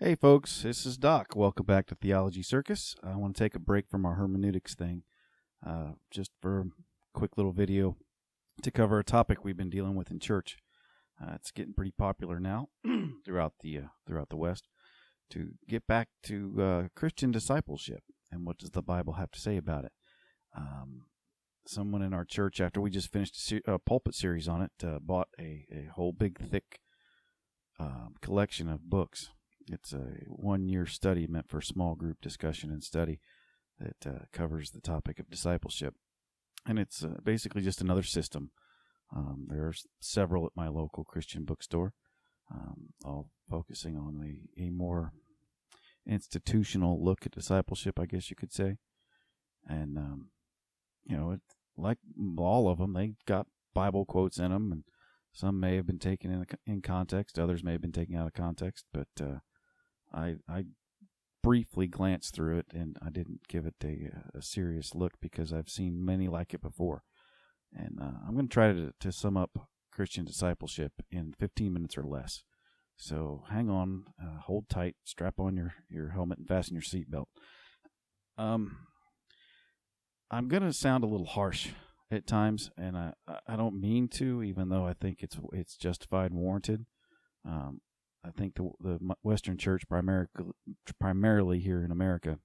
Hey folks, this is Doc. Welcome back to Theology Circus. I want to take a break from our hermeneutics thing just for a quick little video to cover a topic we've been dealing with in church. It's getting pretty popular now throughout the West to get back to Christian discipleship and what does the Bible have to say about it. Someone in our church, after we just finished a pulpit series on it, bought a whole big thick collection of books. It's a one-year study meant for small group discussion and study that covers the topic of discipleship. And it's basically just another system. There's several at my local Christian bookstore, all focusing on a more institutional look at discipleship, I guess you could say. And, like all of them, they got Bible quotes in them, and some may have been taken in context, others may have been taken out of context, but I briefly glanced through it, and I didn't give it a serious look because I've seen many like it before. And I'm going to try to sum up Christian discipleship in 15 minutes or less. So hang on, hold tight, strap on your helmet, and fasten your seatbelt. I'm going to sound a little harsh at times, and I don't mean to, even though I think it's justified and warranted. I think the Western Church, primarily here in America,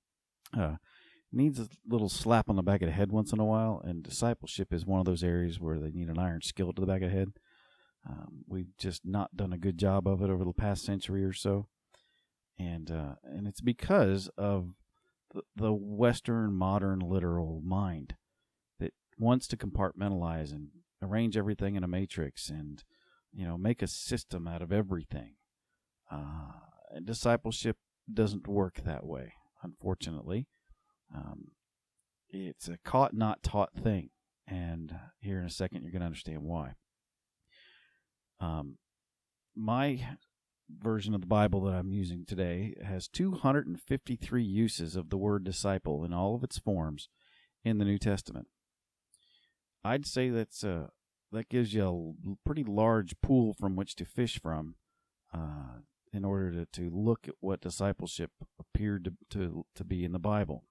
needs a little slap on the back of the head once in a while, and discipleship is one of those areas where they need an iron skillet to the back of the head. We've just not done a good job of it over the past century or so, and it's because of the Western modern literal mind that wants to compartmentalize and arrange everything in a matrix and make a system out of everything. And discipleship doesn't work that way, unfortunately. It's a caught, not taught thing. And here in a second, you're going to understand why. My version of the Bible that I'm using today has 253 uses of the word disciple in all of its forms in the New Testament. I'd say that gives you a pretty large pool from which to fish from in order to look at what discipleship appeared to be in the Bible.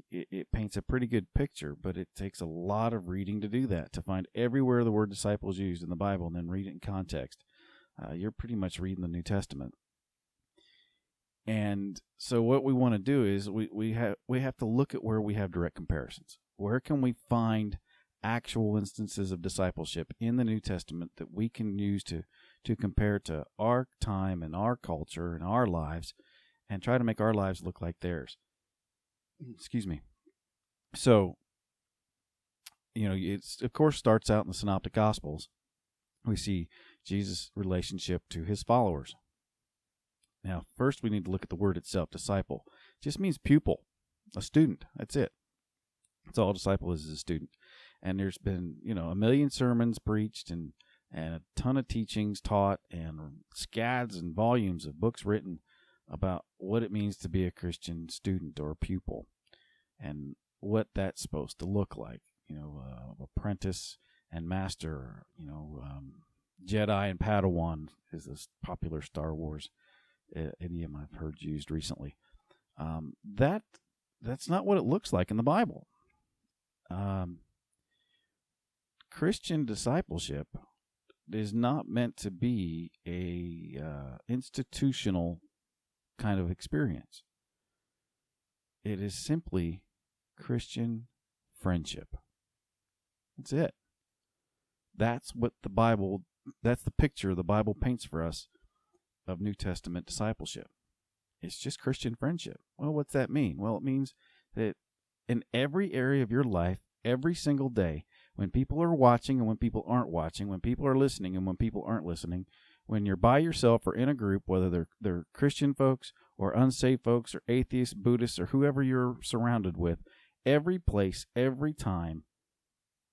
It paints a pretty good picture, but it takes a lot of reading to do that, to find everywhere the word disciple is used in the Bible and then read it in context. You're pretty much reading the New Testament. And so what we want to do is we have to look at where we have direct comparisons. Where can we find actual instances of discipleship in the New Testament that we can use to compare to our time and our culture and our lives and try to make our lives look like theirs. Excuse me. So, it of course starts out in the Synoptic Gospels. We see Jesus' relationship to his followers. Now, first we need to look at the word itself, disciple. It just means pupil, a student. That's it. That's all a disciple is a student. And there's been, a million sermons preached and a ton of teachings taught and scads and volumes of books written about what it means to be a Christian student or pupil and what that's supposed to look like. Apprentice and master, Jedi and Padawan is a popular Star Wars idiom I've heard used recently. That's not what it looks like in the Bible. Christian discipleship is not meant to be a institutional kind of experience. It is simply Christian friendship. That's it. That's what that's the picture the Bible paints for us of New Testament discipleship. It's just Christian friendship. Well, what's that mean? Well, it means that in every area of your life, every single day, when people are watching and when people aren't watching, when people are listening and when people aren't listening, when you're by yourself or in a group, whether they're Christian folks or unsaved folks or atheists, Buddhists, or whoever you're surrounded with, every place, every time,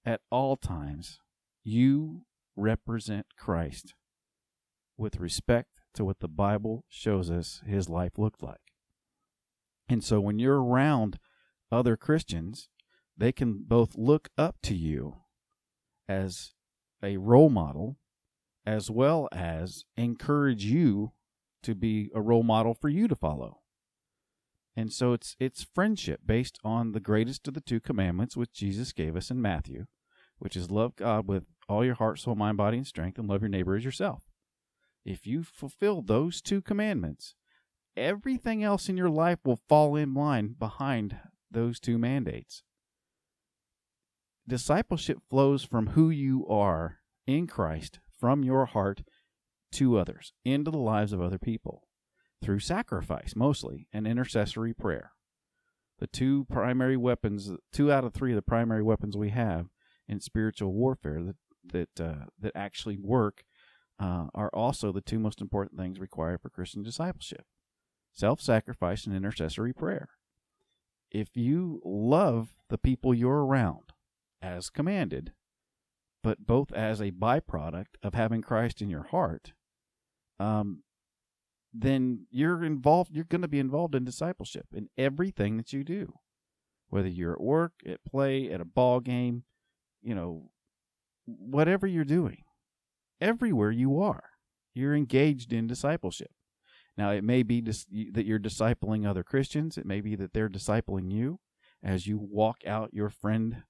at all times, you represent Christ with respect to what the Bible shows us his life looked like. And so when you're around other Christians, they can both look up to you as a role model as well as encourage you to be a role model for you to follow. And so it's friendship based on the greatest of the 2 commandments, which Jesus gave us in Matthew, which is love God with all your heart, soul, mind, body, and strength, and love your neighbor as yourself. If you fulfill those 2 commandments, everything else in your life will fall in line behind those 2 mandates. Discipleship flows from who you are in Christ, from your heart to others, into the lives of other people, through sacrifice mostly, and intercessory prayer. The 2 primary weapons, 2 out of 3 of the primary weapons we have in spiritual warfare that actually work are also the 2 most important things required for Christian discipleship: self-sacrifice and intercessory prayer. If you love the people you're around as commanded, but both as a byproduct of having Christ in your heart, then you're going to be involved in discipleship in everything that you do, whether you're at work, at play, at a ball game, whatever you're doing. Everywhere you are, you're engaged in discipleship. Now, it may be that you're discipling other Christians. It may be that they're discipling you as you walk out your friendship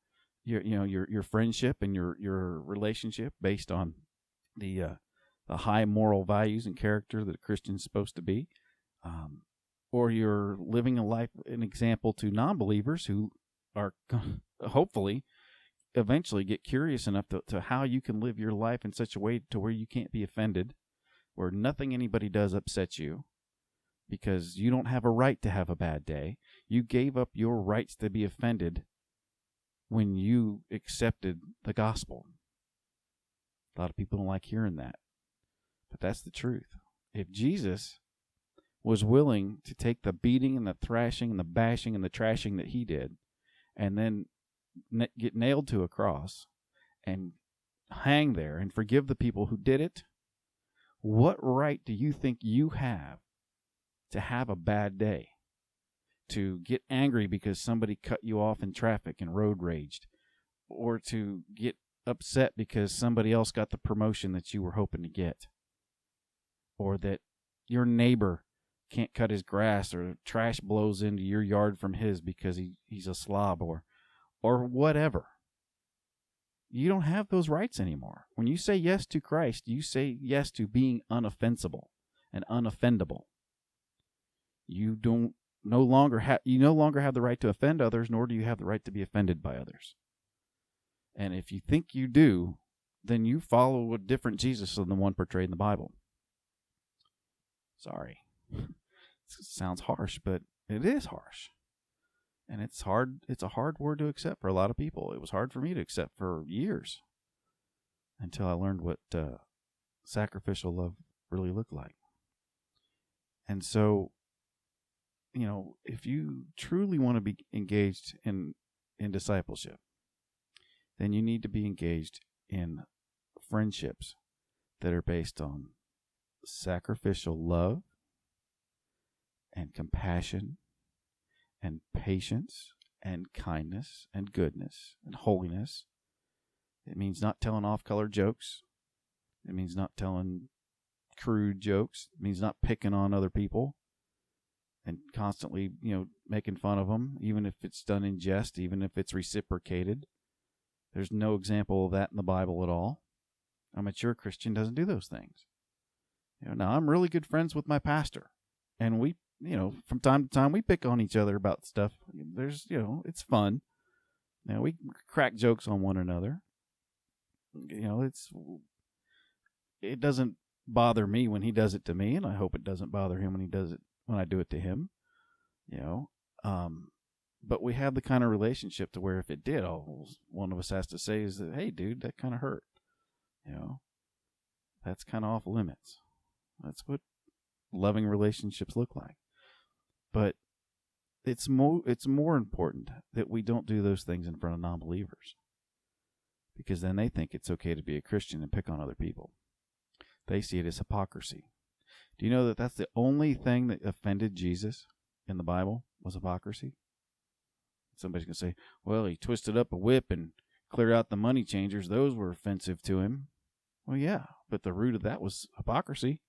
and your relationship based on the high moral values and character that a Christian's supposed to be, or you're living a life, an example to non-believers who are hopefully eventually get curious enough to how you can live your life in such a way to where you can't be offended, where nothing anybody does upsets you, because you don't have a right to have a bad day. You gave up your rights to be offended when you accepted the gospel. A lot of people don't like hearing that, but that's the truth. If Jesus was willing to take the beating and the thrashing and the bashing and the trashing that he did, and then get nailed to a cross and hang there and forgive the people who did it, what right do you think you have to have a bad day, to get angry because somebody cut you off in traffic and road raged, or to get upset because somebody else got the promotion that you were hoping to get, or that your neighbor can't cut his grass, or trash blows into your yard from his because he's a slob, or whatever? You don't have those rights anymore. When you say yes to Christ, you say yes to being unoffensible and unoffendable. You no longer have the right to offend others, nor do you have the right to be offended by others. And if you think you do, then you follow a different Jesus than the one portrayed in the Bible. Sorry. It sounds harsh, but it is harsh. And it's hard. It's a hard word to accept for a lot of people. It was hard for me to accept for years until I learned what sacrificial love really looked like. And so, if you truly want to be engaged in discipleship, then you need to be engaged in friendships that are based on sacrificial love and compassion and patience and kindness and goodness and holiness. It means not telling off-color jokes. It means not telling crude jokes. It means not picking on other people and constantly, making fun of them, even if it's done in jest, even if it's reciprocated. There's no example of that in the Bible at all. A mature Christian doesn't do those things. Now, I'm really good friends with my pastor, and we, from time to time, we pick on each other about stuff. There's, it's fun. We crack jokes on one another. It doesn't bother me when he does it to me, and I hope it doesn't bother him when I do it to him. But we have the kind of relationship to where if it did, all one of us has to say is that, hey, dude, that kind of hurt. That's kind of off limits. That's what loving relationships look like. But it's more important that we don't do those things in front of non-believers, because then they think it's okay to be a Christian and pick on other people. They see it as hypocrisy. Do you know that that's the only thing that offended Jesus in the Bible was hypocrisy? Somebody's going to say, well, he twisted up a whip and cleared out the money changers. Those were offensive to him. Well, yeah, but the root of that was hypocrisy.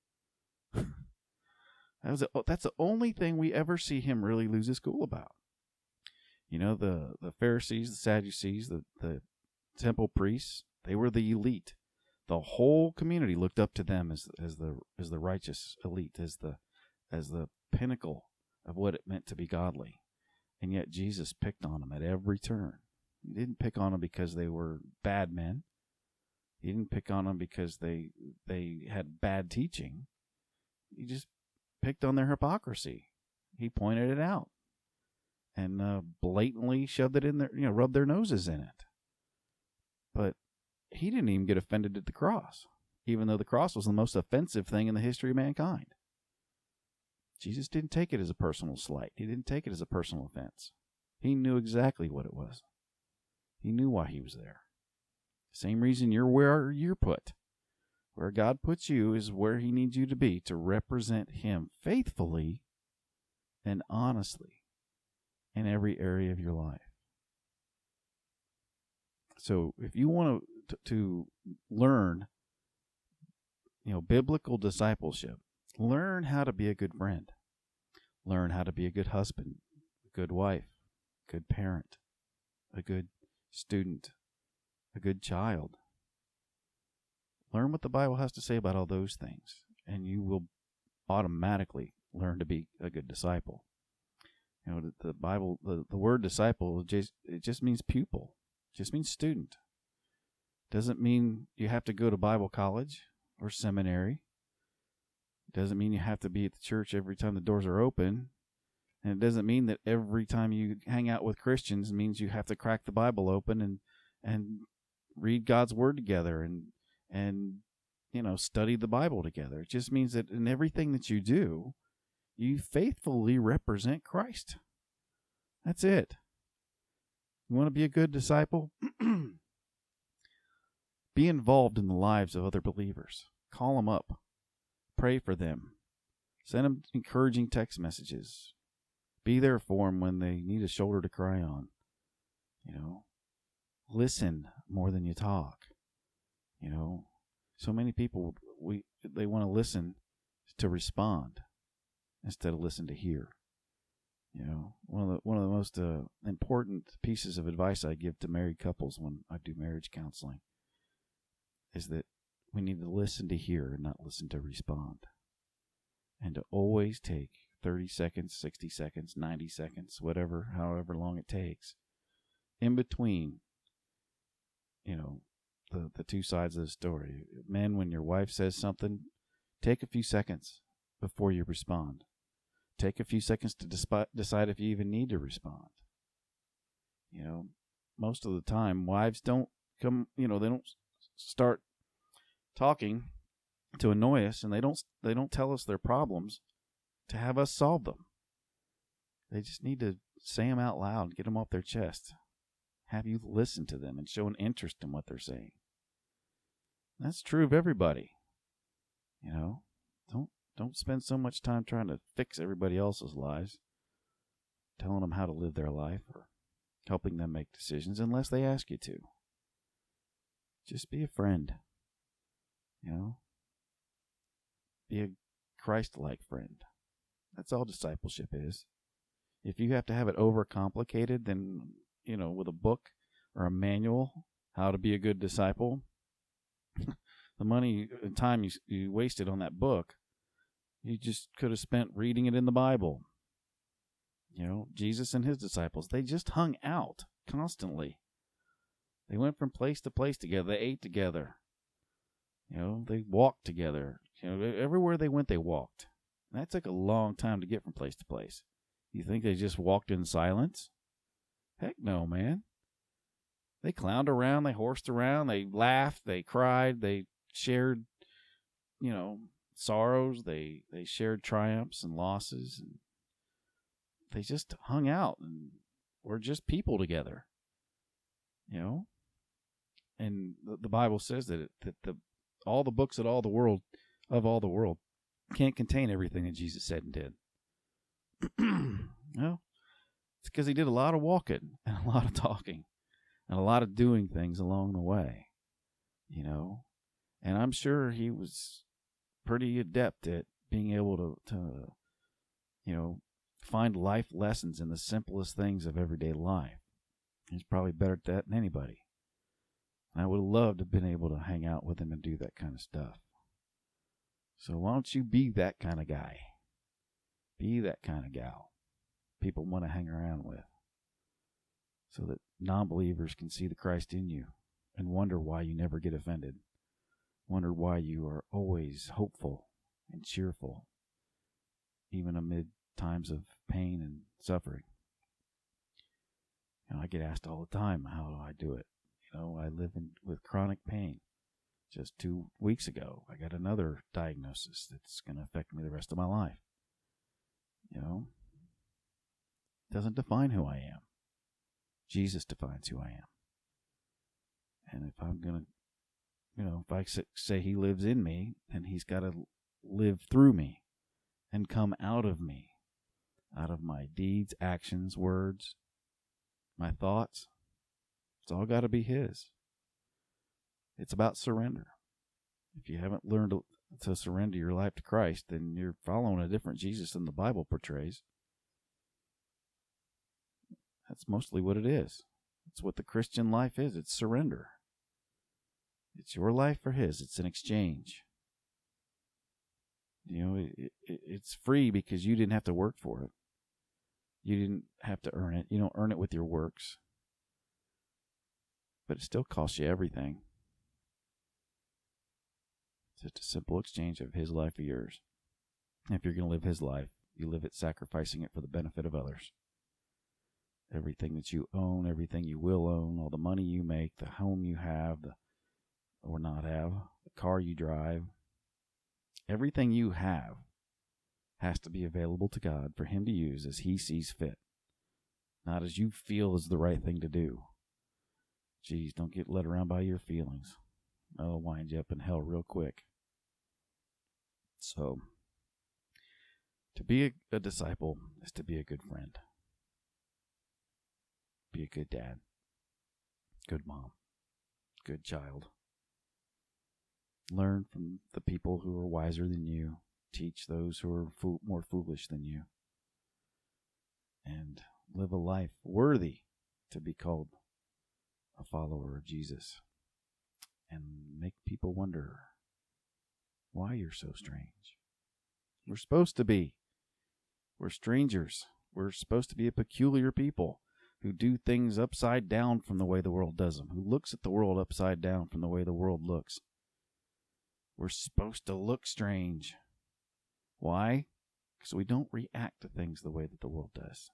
That's the only thing we ever see him really lose his cool about. The Pharisees, the Sadducees, the temple priests, they were the elite. The whole community looked up to them as the righteous elite, as the pinnacle of what it meant to be godly. And yet Jesus picked on them at every turn. He didn't pick on them because they were bad men. He didn't pick on them because they had bad teaching. He just picked on their hypocrisy. He pointed it out and blatantly shoved it in there, rubbed their noses in it. But he didn't even get offended at the cross, even though the cross was the most offensive thing in the history of mankind. Jesus didn't take it as a personal slight. He didn't take it as a personal offense. He knew exactly what it was. He knew why he was there. Same reason you're where you're put. Where God puts you is where he needs you to be to represent him faithfully and honestly in every area of your life. So if you want to learn, biblical discipleship, learn how to be a good friend. Learn how to be a good husband, a good wife, a good parent, a good student, a good child. Learn what the Bible has to say about all those things, and you will automatically learn to be a good disciple. The Bible, the word disciple, it just means pupil. It just means student. Doesn't mean you have to go to Bible college or seminary. It doesn't mean you have to be at the church every time the doors are open. And it doesn't mean that every time you hang out with Christians means you have to crack the Bible open and read God's word together and study the Bible together. It just means that in everything that you do, you faithfully represent Christ. That's it. You want to be a good disciple? Be involved in the lives of other believers. Call them up. Pray for them. Send them encouraging text messages. Be there for them when they need a shoulder to cry on. Listen more than you talk. So many people, they want to listen to respond instead of listen to hear. One of the most important pieces of advice I give to married couples when I do marriage counseling is that we need to listen to hear and not listen to respond. And to always take 30 seconds, 60 seconds, 90 seconds, however long it takes, in between, the two sides of the story. Men, when your wife says something, take a few seconds before you respond. Take a few seconds to decide if you even need to respond. Most of the time, wives don't come, they don't start talking to annoy us, and they don't tell us their problems to have us solve them. They just need to say them out loud, get them off their chest. Have you listen to them and show an interest in what they're saying. That's true of everybody. Don't spend so much time trying to fix everybody else's lives, telling them how to live their life or helping them make decisions unless they ask you to. Just be a friend. Be a Christ-like friend. That's all discipleship is. If you have to have it overcomplicated, then, with a book or a manual, how to be a good disciple, the money and time you wasted on that book, you just could have spent reading it in the Bible. Jesus and his disciples, they just hung out constantly. They went from place to place together. They ate together. They walked together. Everywhere they went, they walked. And that took a long time to get from place to place. You think they just walked in silence? Heck no, man. They clowned around, they horsed around, they laughed, they cried, they shared, sorrows, they shared triumphs and losses, and they just hung out and were just people together. And the Bible says that all the books of all the world can't contain everything that Jesus said and did. It's because he did a lot of walking and a lot of talking and a lot of doing things along the way, and I'm sure he was pretty adept at being able to find life lessons in the simplest things of everyday life. He's probably better at that than anybody. And I would have loved to have been able to hang out with him and do that kind of stuff. So why don't you be that kind of guy? Be that kind of gal people want to hang around with, so that non-believers can see the Christ in you and wonder why you never get offended. Wonder why you are always hopeful and cheerful, even amid times of pain and suffering. I get asked all the time, how do I do it? I live with chronic pain. Just 2 weeks ago, I got another diagnosis that's going to affect me the rest of my life. It doesn't define who I am. Jesus defines who I am. And if I'm going to, if I say he lives in me, then he's got to live through me and come out of me, out of my deeds, actions, words, my thoughts. It's all got to be his. It's about surrender. If you haven't learned to surrender your life to Christ, then you're following a different Jesus than the Bible portrays. That's mostly what it is. It's what the Christian life is. It's surrender. It's your life for his. It's an exchange. It's free because you didn't have to work for it. You didn't have to earn it. You don't earn it with your works. But it still costs you everything. It's just a simple exchange of his life for yours. And if you're going to live his life, you live it sacrificing it for the benefit of others. Everything that you own, everything you will own, all the money you make, the home you have, or not have, the car you drive, everything you have has to be available to God for him to use as he sees fit, not as you feel is the right thing to do. Geez, don't get led around by your feelings. That'll wind you up in hell real quick. So, to be a disciple is to be a good friend. Be a good dad, good mom, good child. Learn from the people who are wiser than you. Teach those who are more foolish than you. And live a life worthy to be called a follower of Jesus. And make people wonder why you're so strange. We're supposed to be. We're strangers. We're supposed to be a peculiar people who do things upside down from the way the world does them, who looks at the world upside down from the way the world looks. We're supposed to look strange. Why? Because we don't react to things the way that the world does.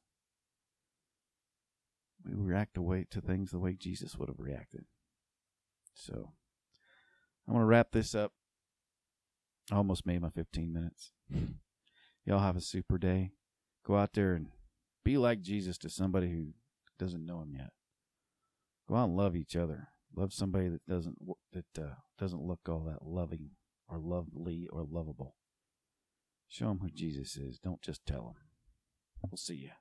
We react to things the way Jesus would have reacted. So, I want to wrap this up. I almost made my 15 minutes. Y'all have a super day. Go out there and be like Jesus to somebody who doesn't know him yet. Go out and love each other. Love somebody that doesn't look all that loving or lovely or lovable. Show them who Jesus is. Don't just tell them. We'll see you.